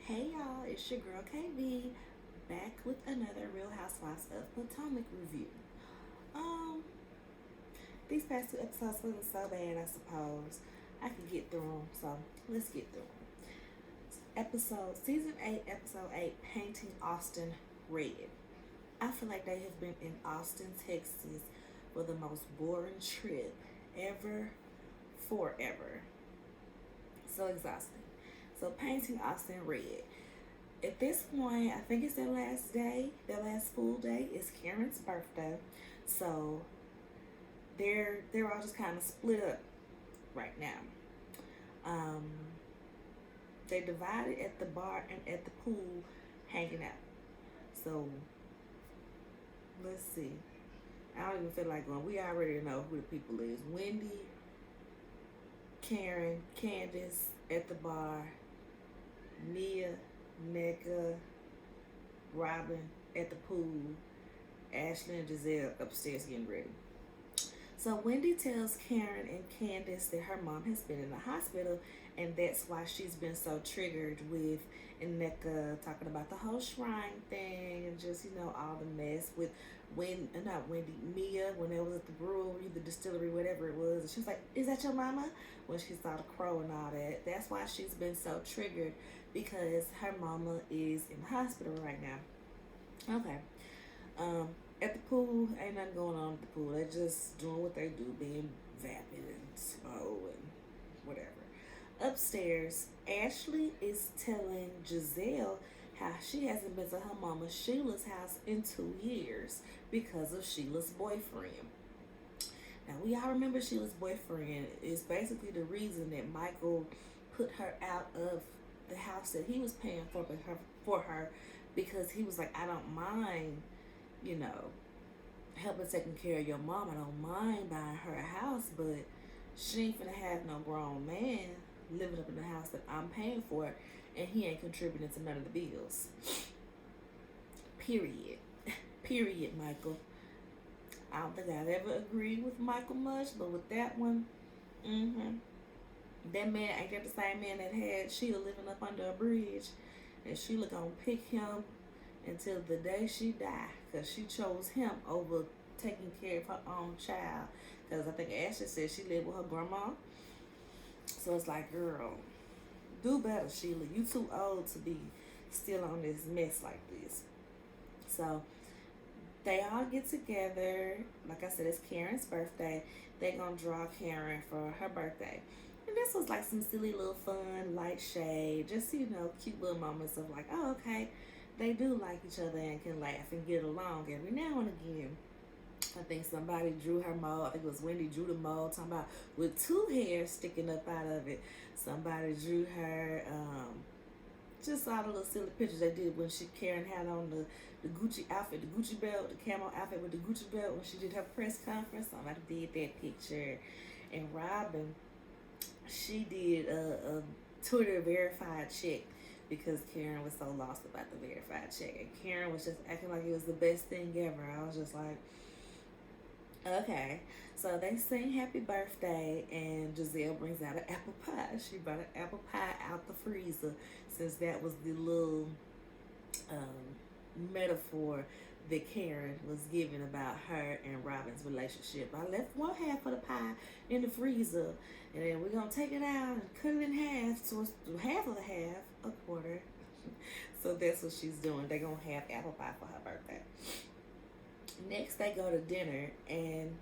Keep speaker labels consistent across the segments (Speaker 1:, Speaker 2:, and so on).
Speaker 1: Hey y'all, it's your girl KB back with another Real Housewives of Potomac review. Um, these past two episodes wasn't so bad, I suppose. I could get through them, so let's get through them. Season 8, Episode 8, Painting Austin Red. I feel like they have been in Austin, Texas for the most boring trip ever, forever. So exhausting. So painting Austin red. At this point, I think it's their last day, their last full day. It's Karen's birthday. So they're all just kind of split up right now. Um, they divided at the bar and at the pool, hanging out. So let's see. I don't even feel like going. We already know who the people is. Wendy, Karen, Candace at the bar, Mia, Neka, Robin at the pool, Ashley and Giselle upstairs getting ready. So Wendy tells Karen and Candace that her mom has been in the hospital, and that's why she's been so triggered with Neka talking about the whole shrine thing and just, all the mess with Mia, when they was at the brewery, the distillery, whatever it was. And she was like, "Is that your mama?" When she saw the crow and all that. That's why she's been so triggered, because her mama is in the hospital right now. Okay. At the pool, ain't nothing going on at the pool. They're just doing what they do, being vapid and slow and whatever. Upstairs, Ashley is telling Giselle how she hasn't been to her mama Sheila's house in 2 years because of Sheila's boyfriend. Now, we all remember Sheila's boyfriend is basically the reason that Michael put her out of the house that he was paying for her, because he was like, "I don't mind, helping taking care of your mom. I don't mind buying her a house, but she ain't finna have no grown man living up in the house that I'm paying for, and he ain't contributing to none of the bills." Period. Period, Michael. I don't think I've ever agreed with Michael much, but with that one, that man ain't that the same man that had Sheila living up under a bridge, and Sheila gonna pick him until the day she die, because she chose him over taking care of her own child. Because I think Ashley said she lived with her grandma. So it's like, girl, do better, Sheila. You too old to be still on this mess like this. So they all get together. Like I said, it's Karen's birthday. They gonna draw Karen for her birthday. And this was like some silly little fun, light shade. Just, cute little moments of like, oh, okay, they do like each other and can laugh and get along every now and again. I think somebody drew her mold. I think it was Wendy drew the mold, talking about with 2 hairs sticking up out of it. Somebody drew her, just all the little silly pictures they did when Karen had on the Gucci outfit, the Gucci belt, the camo outfit with the Gucci belt when she did her press conference. Somebody did that picture. And Robin, she did a Twitter verified check, because Karen was so lost about the verified check. And Karen was just acting like it was the best thing ever. I was just like, okay. So they sing happy birthday, and Giselle brings out an apple pie. She brought an apple pie out the freezer, since that was the little metaphor that Karen was giving about her and Robin's relationship. I left one half of the pie in the freezer, and then we're going to take it out and cut it in half. So it's half of the half, a quarter. So that's what she's doing. They're going to have apple pie for her birthday. Next, they go to dinner, and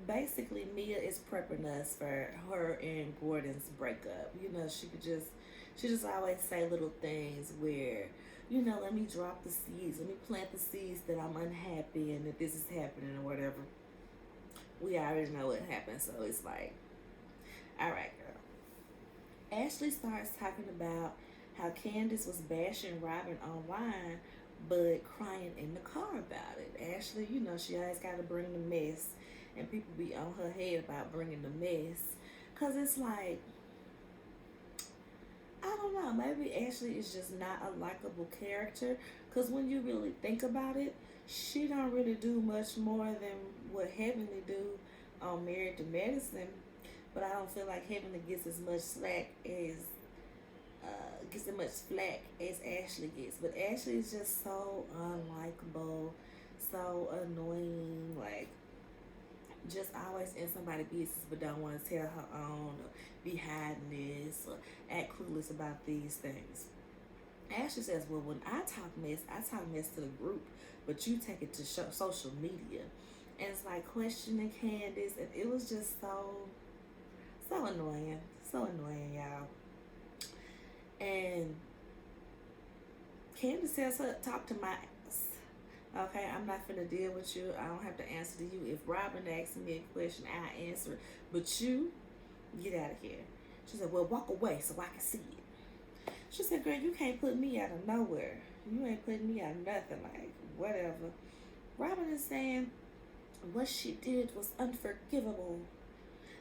Speaker 1: basically Mia is prepping us for her and Gordon's breakup. She just always say little things where, let me drop the seeds, let me plant the seeds that I'm unhappy and that this is happening or whatever. We already know what happened, so it's like, all right, girl. Ashley starts talking about how Candace was bashing Robin online, but crying in the car about it. Ashley, she always got to bring the mess, and people be on her head about bringing the mess, because it's like, I don't know, maybe Ashley is just not a likable character, because when you really think about it, she don't really do much more than what Heavenly do on Married to Medicine, but I don't feel like Heavenly gets as much slack as gets as much flack as Ashley gets. But Ashley is just so unlikable, so annoying, like just always in somebody's business but don't want to tell her own or be hiding this or act clueless about these things. Ashley says, well, when I talk mess to the group, but you take it to social media. And it's like questioning Candace, and it was just so annoying. So annoying, y'all. And Candace says, talk to my ass. Okay, I'm not finna deal with you. I don't have to answer to you. If Robin asks me a question, I answer it. But you, get out of here. She said, well, walk away so I can see it. She said, girl, you can't put me out of nowhere. You ain't putting me out of nothing. Like, whatever. Robin is saying what she did was unforgivable.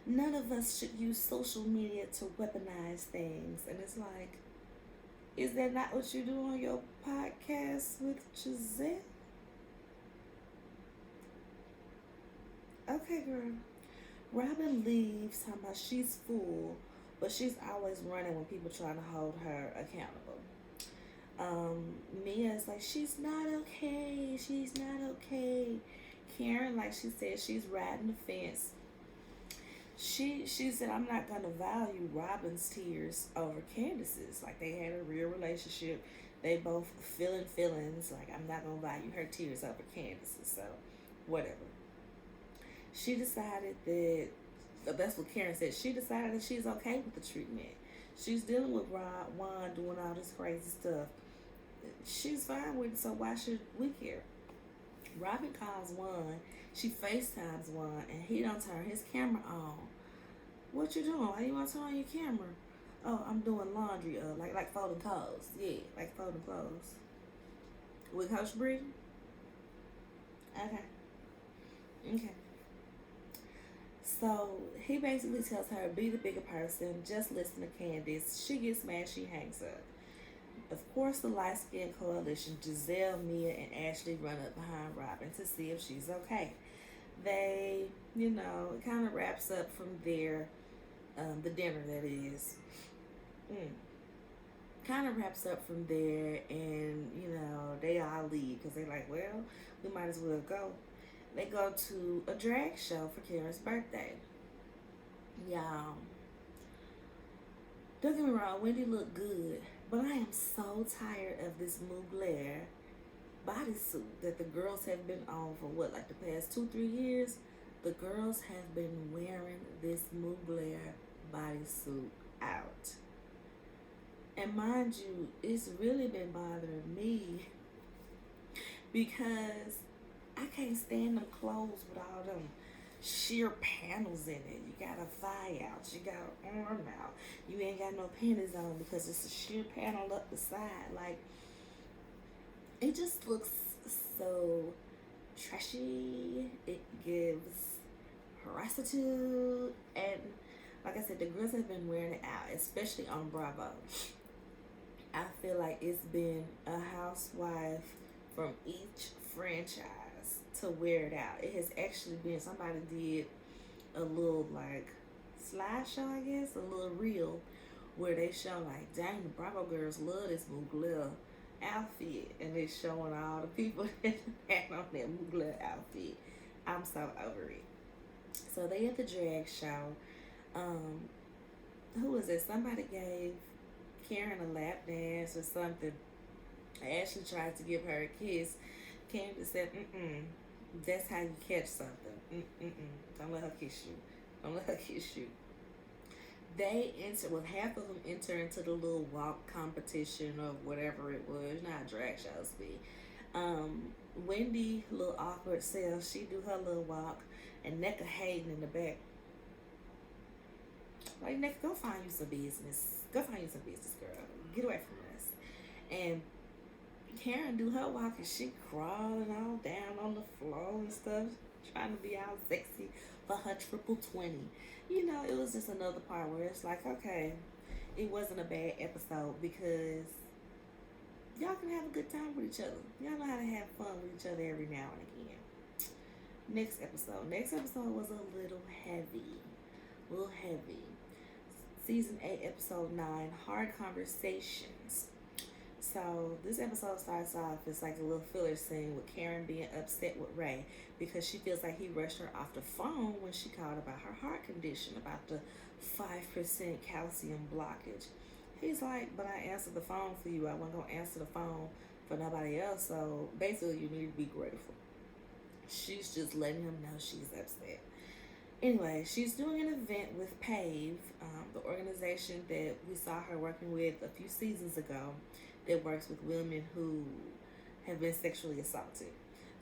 Speaker 1: None of us should use social media to weaponize things. And it's like, is that not what you do on your podcast with Giselle? Okay, girl. Robin leaves talking about she's full, but she's always running when people trying to hold her accountable. Mia is like, she's not okay. She's not okay. Karen, like she said, she's riding the fence. She said, I'm not going to value Robin's tears over Candace's. Like, they had a real relationship. They both feeling feelings. Like, I'm not going to value her tears over Candace's. So, whatever. She decided that's what Karen said. She decided that she's okay with the treatment. She's dealing with Juan doing all this crazy stuff. She's fine with it, so why should we care? Robin calls Juan. She FaceTimes Juan, and he don't turn his camera on. What you doing? Why you want to turn on your camera? Oh, I'm doing laundry. Like folding clothes. Yeah, like folding clothes. With Coach Bree? Okay. So he basically tells her, be the bigger person, just listen to Candace. She gets mad, she hangs up. Of course, the light skin coalition, Giselle, Mia, and Ashley run up behind Robin to see if she's okay. They, it kind of wraps up from there, the dinner that is. Kind of wraps up from there, and, they all leave because they're like, well, we might as well go. They go to a drag show for Karen's birthday. Y'all, don't get me wrong, Wendy looked good, but I am so tired of this Mugler bodysuit that the girls have been on for like the past 2-3 years. The girls have been wearing this Mugler bodysuit out. And mind you, it's really been bothering me because I can't stand them clothes with all them sheer panels in it. You got a thigh out, you got an arm out, you ain't got no panties on because it's a sheer panel up the side. Like, it just looks so trashy. It gives harassitude, and like I said, the girls have been wearing it out, especially on Bravo. I feel like it's been a housewife from each franchise to wear it out. It has actually been, somebody did a little like slideshow, I guess, a little reel where they show like, dang, the Bravo girls love this Mugler outfit, and they're showing all the people that had on that Mugler outfit. I'm so over it. So they at the drag show. Who was it? Somebody gave Karen a lap dance or something. Ashley tried to give her a kiss. Candace said, that's how you catch something. Don't let her kiss you. Don't let her kiss you. They half of them enter into the little walk competition or whatever it was. You know how drag shows be. Wendy, little awkward self, she do her little walk, and Necka Hayden in the back. Like, Necka, go find you some business. Go find you some business, girl. Get away from us. And Karen do her walk, and she crawling all down on the floor and stuff, trying to be all sexy for her triple 20. It was just another part where it's like, okay, it wasn't a bad episode because y'all can have a good time with each other. Y'all know how to have fun with each other every now and again. Next episode was a little heavy. Season 8, Episode 9, Hard Conversations. So this episode starts off, it's like a little filler scene with Karen being upset with Ray because she feels like he rushed her off the phone when she called about her heart condition, about the 5% calcium blockage. He's like, but I answered the phone for you. I wasn't going to answer the phone for nobody else. So basically, you need to be grateful. She's just letting him know she's upset. Anyway, she's doing an event with PAVE, the organization that we saw her working with a few seasons ago that works with women who have been sexually assaulted.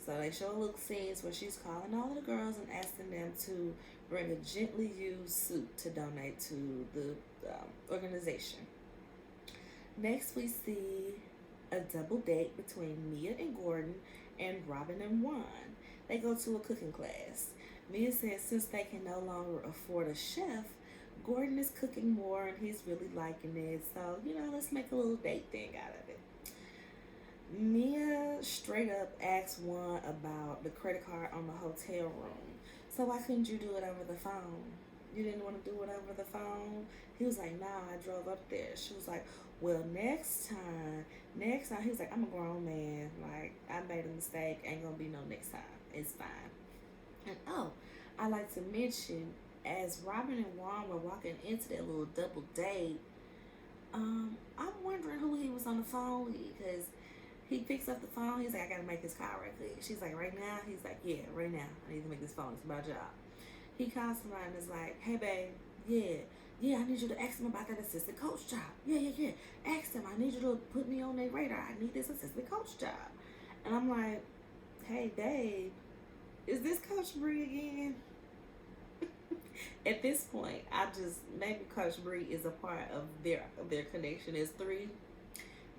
Speaker 1: So they show little scenes where she's calling all of the girls and asking them to bring a gently used suit to donate to the organization. Next, we see a double date between Mia and Gordon and Robin and Juan. They go to a cooking class. Mia says since they can no longer afford a chef, Gordon is cooking more and he's really liking it. So, let's make a little date thing out of it. Mia straight up asks Juan about the credit card on the hotel room. So why couldn't you do it over the phone? You didn't want to do it over the phone? He was like, nah, I drove up there. She was like, well, next time. He was like, I'm a grown man. Like, I made a mistake. Ain't gonna be no next time. It's fine. And I like to mention, as Robin and Juan were walking into that little double date, I'm wondering who he was on the phone with, because he picks up the phone. He's like, I gotta make this call right quick. She's like, right now? He's like, yeah, right now. I need to make this phone. It's my job. He calls somebody and is like, hey, babe, yeah, I need you to ask him about that assistant coach job. Yeah. Ask him. I need you to put me on their radar. I need this assistant coach job. And I'm like, hey, babe, is this Coach Bree again? At this point, maybe Coach Bree is a part of their connection as three.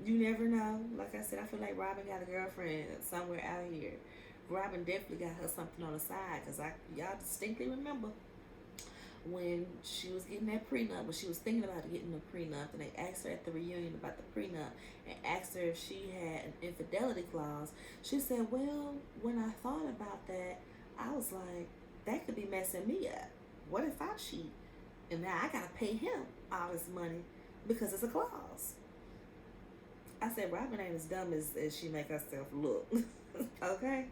Speaker 1: You never know. Like I said, I feel like Robin got a girlfriend somewhere out here. Robin definitely got her something on the side, because y'all distinctly remember when she was getting that prenup, when she was thinking about getting a prenup, and they asked her at the reunion about the prenup and asked her if she had an infidelity clause. She said, well, when I thought about that, I was like, that could be messing me up. What if I cheat and now I gotta pay him all this money because it's a clause? I said, Robin ain't as dumb as she make herself look. Okay?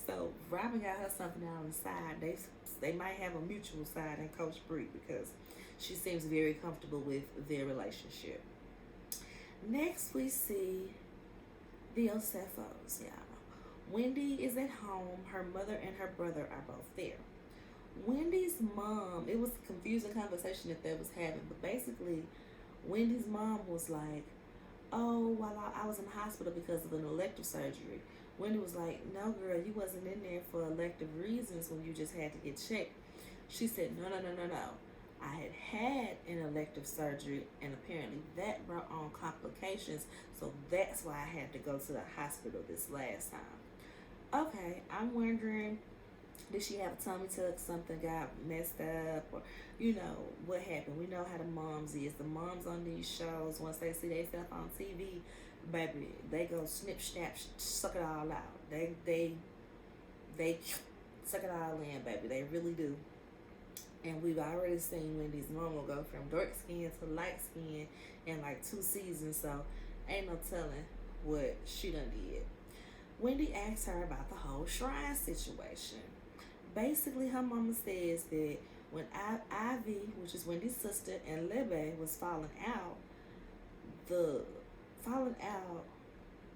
Speaker 1: So Robin got her something out on the side. They might have a mutual side in Coach Bree, because she seems very comfortable with their relationship. Next, we see the Osefos, y'all. Wendy is at home. Her mother and her brother are both there. Wendy's mom, it was a confusing conversation that they was having, but basically, Wendy's mom was like, oh, while I was in the hospital because of an elective surgery. Wendy was like, no, girl, you wasn't in there for elective reasons when you just had to get checked. She said, no. I had an elective surgery, and apparently that brought on complications, so that's why I had to go to the hospital this last time. Okay, I'm wondering, did she have a tummy tuck, something got messed up, or, what happened? We know how the moms is. The moms on these shows, once they see themselves on TV, baby, they go snip, snap, suck it all out. They suck it all in, baby. They really do. And we've already seen Wendy's mom will go from dark skin to light skin in like 2 seasons, so ain't no telling what she done did. Wendy asks her about the whole shrine situation. Basically, her mama says that when Ivy, which is Wendy's sister, and Lebe was falling out,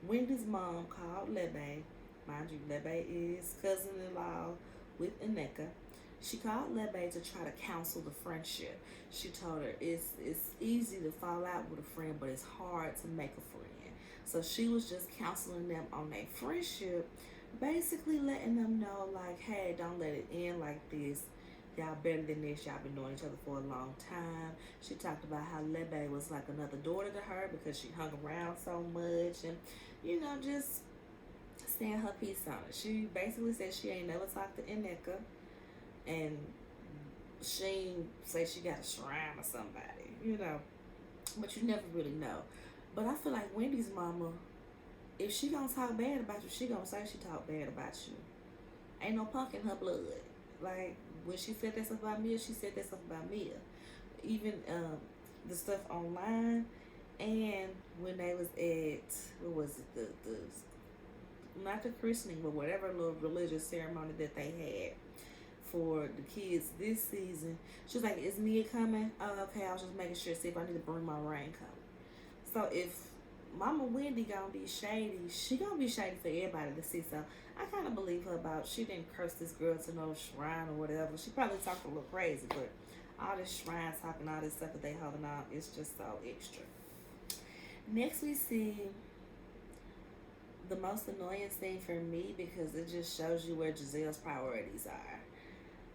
Speaker 1: Wendy's mom called Lebe. Mind you, Lebe is cousin-in-law with Ineka. She called Lebe to try to counsel the friendship. She told her it's easy to fall out with a friend, but it's hard to make a friend. So she was just counseling them on their friendship, basically letting them know, like, hey, don't let it end like this. Y'all better than this. Y'all been knowing each other for a long time. She talked about how Lebe was like another daughter to her because she hung around so much, and, just saying her piece on it. She basically said she ain't never talked to Ineka, and she ain't say she got a shrine or somebody, but you never really know. But I feel like Wendy's mama, if she gonna talk bad about you, she gonna say she talk bad about you. Ain't no punk in her blood. Like, when she said that stuff about Mia, she said that stuff about Mia. Even the stuff online, and when they was at, what was it, the not the christening, but whatever little religious ceremony that they had for the kids this season. She was like, "Is Nia coming?" Oh, okay. I was just making sure, see if I need to bring my raincoat. So if Mama Wendy gonna be shady, she gonna be shady for everybody to see. So I kind of believe her about, she didn't curse this girl to no shrine or whatever. She probably talked a little crazy, but all this shrine talking, all this stuff that they holding on, it's just so extra. Next we see the most annoying thing for me, because it just shows you where Giselle's priorities are.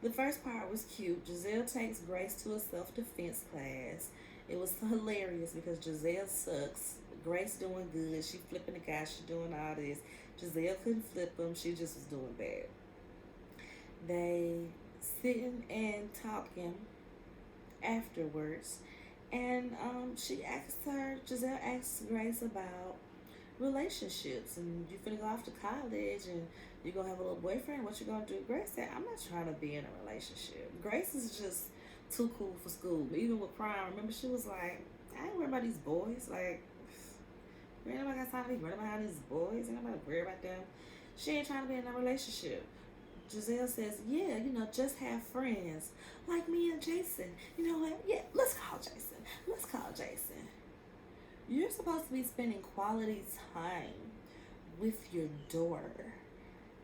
Speaker 1: The first part was cute. Giselle takes Grace to a self-defense class. It was hilarious because Giselle sucks. Grace doing good. She flipping the guy. She doing all this. Giselle couldn't flip him. She just was doing bad. They sitting and talking afterwards, and Giselle asks Grace about relationships, and you finna go off to college, and you gonna have a little boyfriend. What you gonna do? Grace said, "I'm not trying to be in a relationship." Grace is just too cool for school. Even with Prime, remember, she was like, "I ain't worried about these boys. Like, ain't nobody got time to be worried about these boys. Ain't nobody worried about them." She ain't trying to be in a relationship. Giselle says, "Yeah, just have friends like me and Jason. You know what? Yeah, let's call Jason. Let's call Jason." You're supposed to be spending quality time with your daughter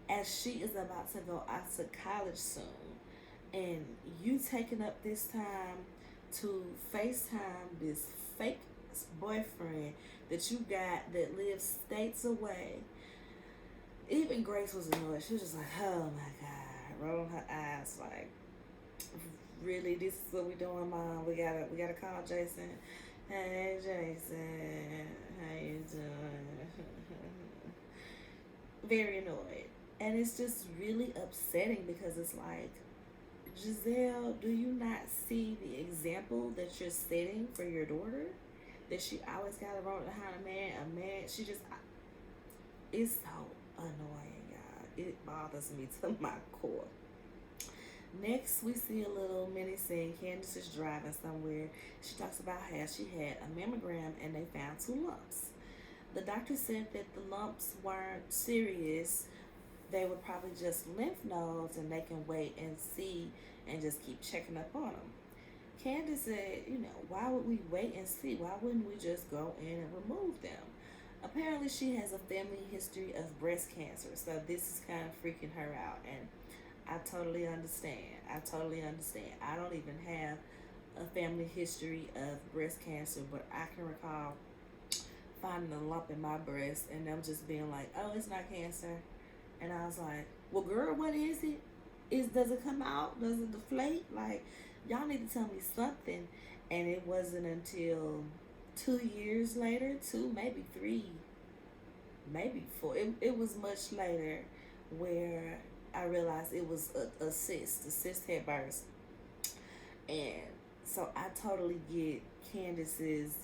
Speaker 1: as she is about to go out to college soon. And you taking up this time to FaceTime this fake boyfriend that you got that lives states away. Even Grace was annoyed. She was just like, "Oh my God," rolling her eyes like, "Really? This is what we doing, Mom? We gotta call Jason. Hey Jason, how you doing?" Very annoyed. And it's just really upsetting because it's like, Giselle, do you not see the example that you're setting for your daughter? That she always got to run behind a man. She just, it's so annoying, y'all. It bothers me to my core. Next, we see a little mini scene. Candace is driving somewhere. She talks about how she had a mammogram and they found 2 lumps. The doctor said that the lumps weren't serious. They were probably just lymph nodes, and they can wait and see and just keep checking up on them. Candace said, "Why would we wait and see? Why wouldn't we just go in and remove them?" Apparently, she has a family history of breast cancer, so this is kind of freaking her out, and I totally understand. I don't even have a family history of breast cancer, but I can recall finding a lump in my breast and them just being like, "Oh, it's not cancer." And I was like, "Well, girl, what is it? Does it come out? Does it deflate? Like, y'all need to tell me something." And it wasn't until 2 years later, 2, maybe 3, maybe 4. It was much later where I realized it was a cyst. The cyst had burst. And so I totally get Candace's,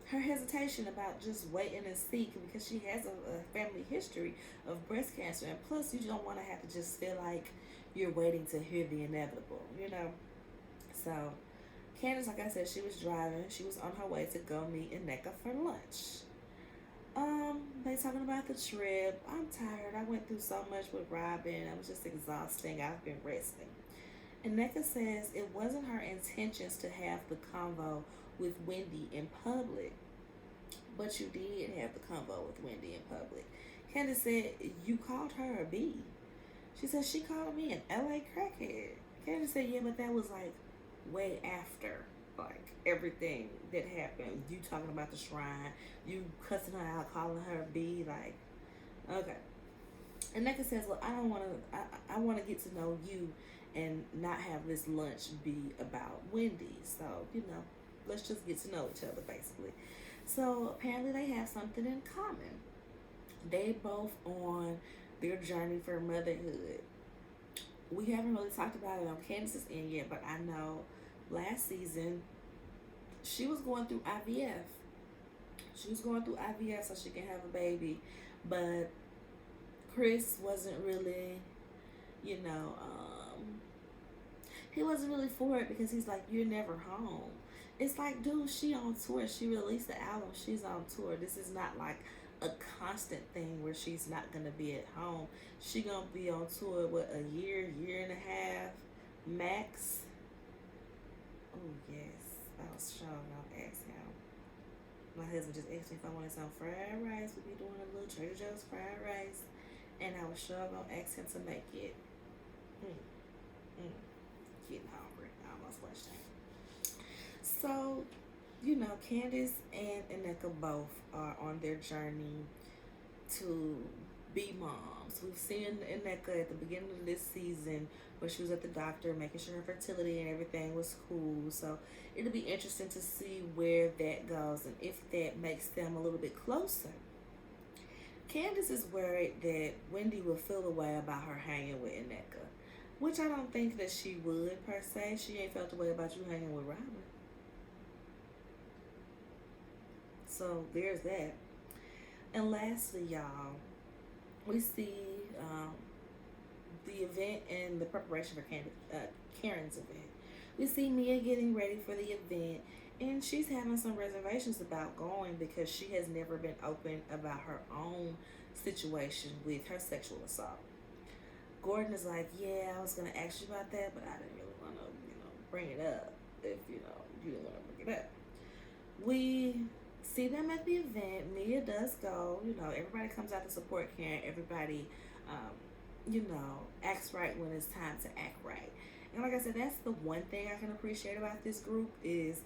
Speaker 1: her hesitation about just waiting and see, because she has a family history of breast cancer. And plus, you don't want to have to just feel like you're waiting to hear the inevitable, So Candace, like I said, she was driving. She was on her way to go meet Ineka for lunch. They talking about the trip. I'm tired. I went through so much with Robin. It was just exhausting. I've been resting. And Neka says it wasn't her intentions to have the convo with Wendy in public, but you did have the convo with Wendy in public. Candace said, "You called her a B." She said, "She called me an LA crackhead." Candace said, "Yeah, but that was like way after, like, everything that happened. You talking about the shrine, you cussing her out, calling her a B, like, okay." And Neka says, "Well, I want to get to know you and not have this lunch be about Wendy. So, let's just get to know each other, basically." So apparently they have something in common. They both on their journey for motherhood. We haven't really talked about it on Candace's end yet, but I know last season she was going through IVF. She was going through IVF so she can have a baby, but Chris wasn't really, He wasn't really for it because he's like, you're never home. It's like, dude, she on tour. She released the album. She's on tour. This is not like a constant thing where she's not gonna be at home. She gonna be on tour what, a year, year and a half, max. Oh yes, I was sure gonna ask him. My husband just asked me if I wanted some fried rice. We be doing a little Trader Joe's fried rice, and I was sure gonna ask him to make it. Mm, mm. Getting hungry. I almost watched that. So, Candace and Aneka both are on their journey to be moms. We've seen Aneka at the beginning of this season where she was at the doctor making sure her fertility and everything was cool. So it'll be interesting to see where that goes and if that makes them a little bit closer. Candace is worried that Wendy will feel a way about her hanging with Aneka, which I don't think that she would per se. She ain't felt a way about you hanging with Robin. So there's that. And lastly, y'all, we see the event and the preparation for Karen's event. We see Mia getting ready for the event, and she's having some reservations about going because she has never been open about her own situation with her sexual assault. Gordon is like, yeah, I was going to ask you about that, but I didn't really want to, bring it up if, you didn't want to bring it up. We see them at the event. Mia does go. Everybody comes out to support Karen. Everybody, acts right when it's time to act right. And like I said, that's the one thing I can appreciate about this group is,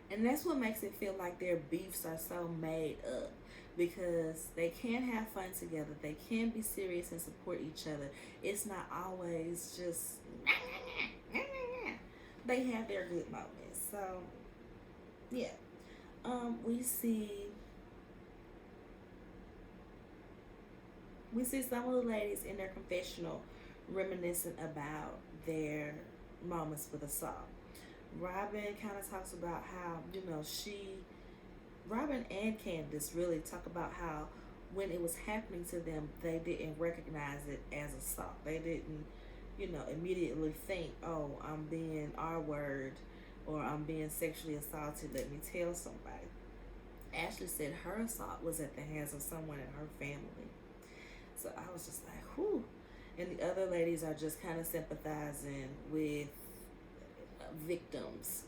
Speaker 1: and that's what makes it feel like their beefs are so made up, because they can have fun together. They can be serious and support each other. It's not always just they have their good moments. So yeah. We see some of the ladies in their confessional reminiscing about their moments with assault. Robin kind of talks about how, Robin and Candace really talk about how when it was happening to them, they didn't recognize it as assault. They didn't, immediately think, oh, I'm being R-word or I'm being sexually assaulted, let me tell somebody. Ashley said her assault was at the hands of someone in her family. So I was just like, whew. And the other ladies are just kind of sympathizing with victims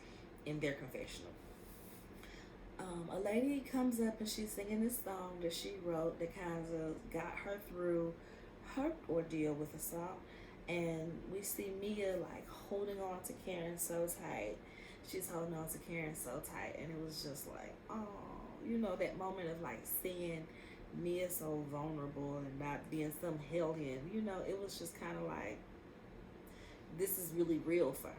Speaker 1: in their confessional. A lady comes up and she's singing this song that she wrote that kind of got her through her ordeal with assault. And we see Mia like holding on to Karen so tight. She's holding on to Karen so tight. And it was just like, oh, that moment of like seeing Mia so vulnerable and not being some hellion. It was just kind of like, this is really real for her.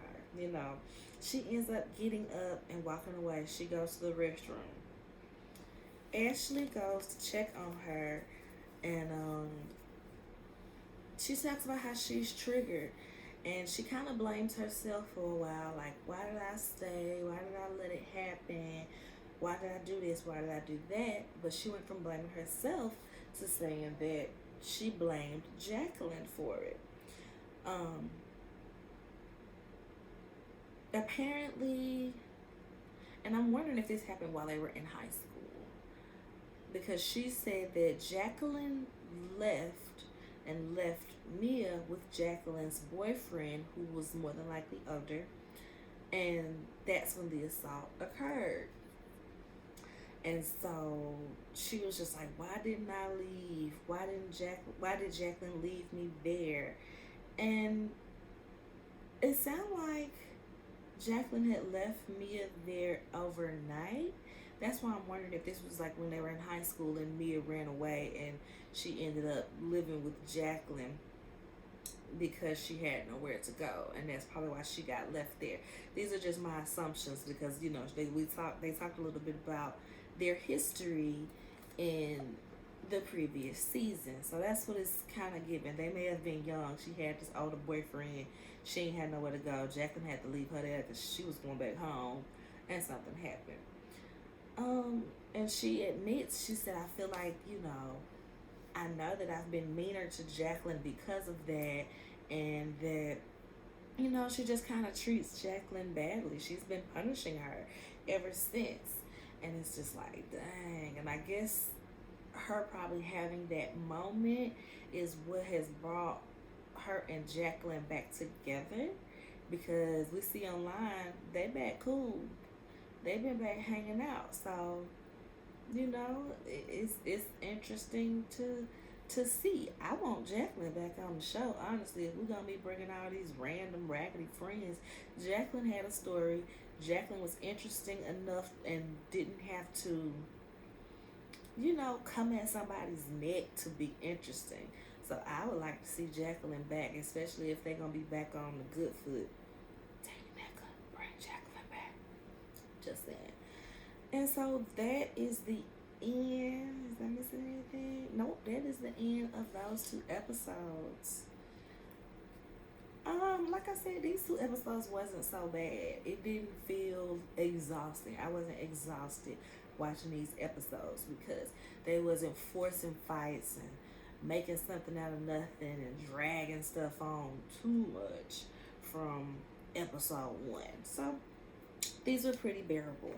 Speaker 1: She ends up getting up and walking away. She goes to the restroom. Ashley goes to check on her, and she talks about how she's triggered, and she kind of blames herself for a while. Like, why did I stay? Why did I let it happen? Why did I do this? Why did I do that? But she went from blaming herself to saying that she blamed Jacqueline for it. Apparently, and I'm wondering if this happened while they were in high school, because she said that Jacqueline left Mia with Jacqueline's boyfriend, who was more than likely older, and that's when the assault occurred. And so she was just like, why didn't I leave? Why did Jacqueline leave me there? And it sounded like Jacqueline had left Mia there overnight. That's why I'm wondering if this was like when they were in high school and Mia ran away and she ended up living with Jacqueline because she had nowhere to go, and that's probably why she got left there. These are just my assumptions because they talked a little bit about their history in the previous season, so that's what it's kind of given. They may have been young. She had this older boyfriend. She ain't had nowhere to go. Jacqueline had to leave her there because she was going back home, and something happened. And she admits, she said, I feel like, I know that I've been meaner to Jacqueline because of that, and that you know, she just kind of treats Jacqueline badly. She's been punishing her ever since. And it's just like, dang. And I guess her probably having that moment is what has brought her and Jacqueline back together, because we see online they back cool. They've been back hanging out. So, you know, it's interesting to see. I want Jacqueline back on the show. Honestly, if we're gonna be bringing all these random raggedy friends, Jacqueline had a story. Jacqueline was interesting enough and didn't have to, you know, come at somebody's neck to be interesting. So I would like to see Jacqueline back, especially if they're gonna be back on the good foot. Take Mecca, bring Jacqueline back. Just saying. And so that is the end. Is I missing anything? Nope, that is the end of those 2 episodes. Like I said, these 2 episodes wasn't so bad. It didn't feel exhausting. I wasn't exhausted watching these episodes because they wasn't forcing fights and making something out of nothing and dragging stuff on too much from episode 1. So these were pretty bearable.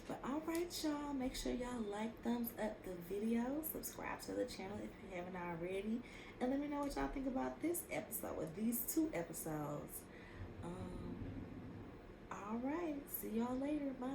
Speaker 1: But alright, y'all, make sure y'all like, thumbs up the video, subscribe to the channel if you haven't already, and let me know what y'all think about this episode, or these 2 episodes. Alright, see y'all later, bye.